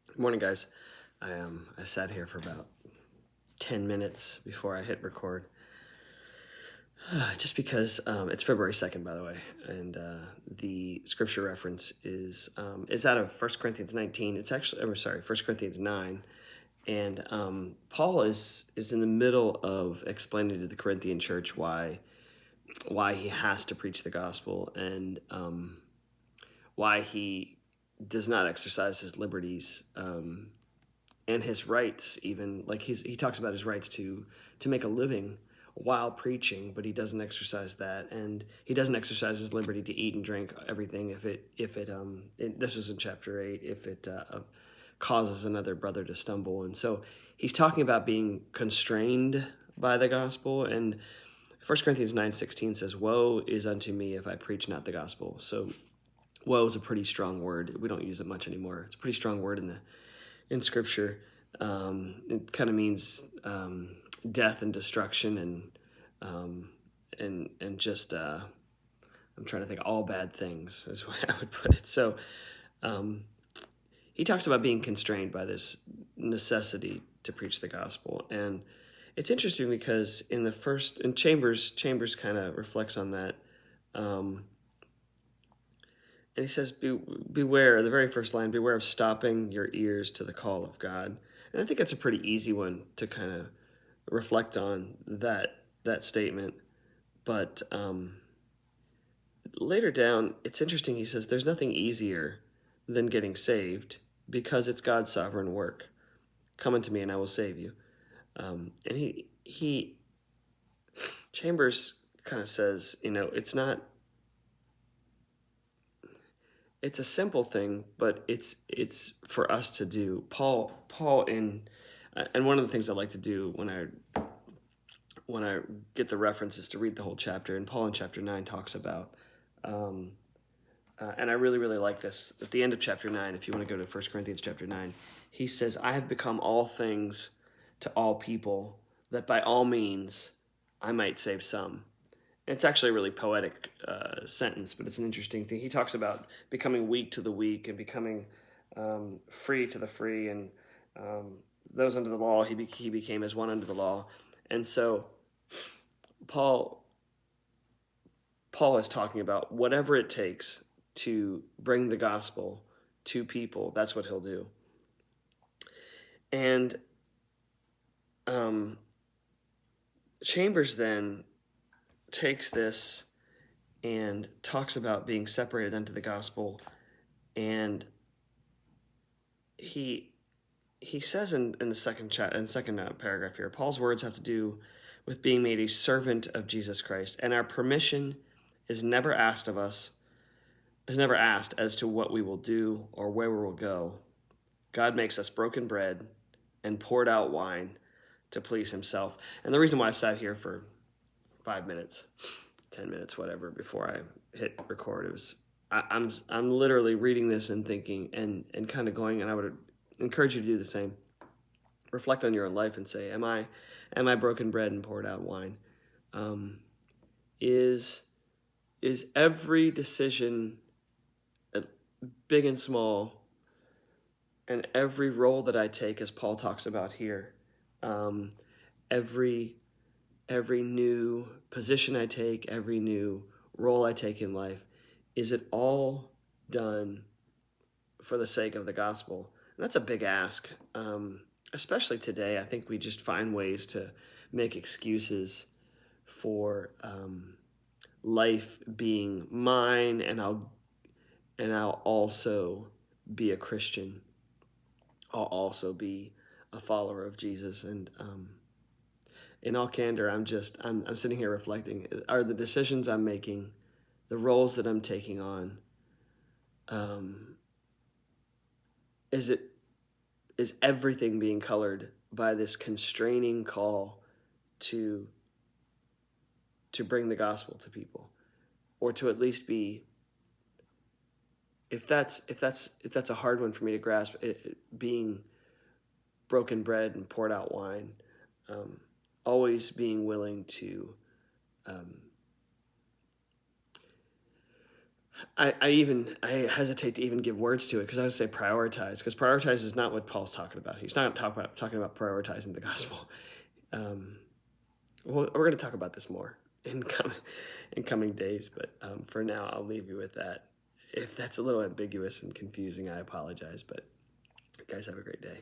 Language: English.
Good morning, guys. I sat here for about 10 minutes before I hit record, just because it's February 2nd, by the way, and the scripture reference is out of 1 Corinthians 19. It's actually, I'm sorry, 1 Corinthians 9, and Paul is in the middle of explaining to the Corinthian church why he has to preach the gospel, and why he does not exercise his liberties. And his rights, even like he talks about his rights to make a living while preaching, but he doesn't exercise that, and he doesn't exercise his liberty to eat and drink everything if this was in chapter 8, if it causes another brother to stumble. And so he's talking about being constrained by the gospel. And 1 Corinthians 9:16 says, "Woe is unto me if I preach not the gospel." So woe is a pretty strong word. We don't use it much anymore. It's a pretty strong word in scripture. It kind of means death and destruction, and just I'm trying to think, all bad things is the way I would put it. So he talks about being constrained by this necessity to preach the gospel. And it's interesting because in Chambers kind of reflects on that. And he says, beware, the very first line, beware of stopping your ears to the call of God. And I think that's a pretty easy one to kind of reflect on, that statement. But later down, it's interesting. He says, there's nothing easier than getting saved because it's God's sovereign work. Come unto me and I will save you. And he Chambers kind of says, it's a simple thing, but it's for us to do. Paul and one of the things I like to do when I get the references to read the whole chapter, and Paul in chapter 9 talks about, and I really really like this at the end of chapter 9. If you want to go to 1 Corinthians chapter 9, he says, "I have become all things to all people, that by all means I might save some." It's actually a really poetic sentence, but it's an interesting thing. He talks about becoming weak to the weak and becoming free to the free, and those under the law, he became as one under the law. And so Paul Paul is talking about whatever it takes to bring the gospel to people. That's what he'll do. And Chambers then takes this and talks about being separated unto the gospel, and he says in the second paragraph here, Paul's words have to do with being made a servant of Jesus Christ, and our permission is never asked as to what we will do or where we will go. God makes us broken bread and poured out wine to please himself. And the reason why I sat here for 5 minutes, 10 minutes, whatever, before I hit record, it was I'm literally reading this and thinking and kind of going, and I would encourage you to do the same. Reflect on your own life and say, am I broken bread and poured out wine? Is every decision, big and small, and every role that I take, as Paul talks about here, every new position I take, every new role I take in life, is it all done for the sake of the gospel? And that's a big ask, especially today. I think we just find ways to make excuses for life being mine, and I'll also be a Christian. I'll also be a follower of Jesus. And in all candor, I'm sitting here reflecting: are the decisions I'm making, the roles that I'm taking on, is everything being colored by this constraining call to bring the gospel to people, or to at least be, if that's a hard one for me to grasp, being broken bread and poured out wine, always being willing to I hesitate to even give words to it because I would say prioritize, because prioritize is not what Paul's talking about. He's not talking about prioritizing the gospel. Um, we're going to talk about this more in coming days, but for now, I'll leave you with that. If that's a little ambiguous and confusing, I apologize, but guys, have a great day.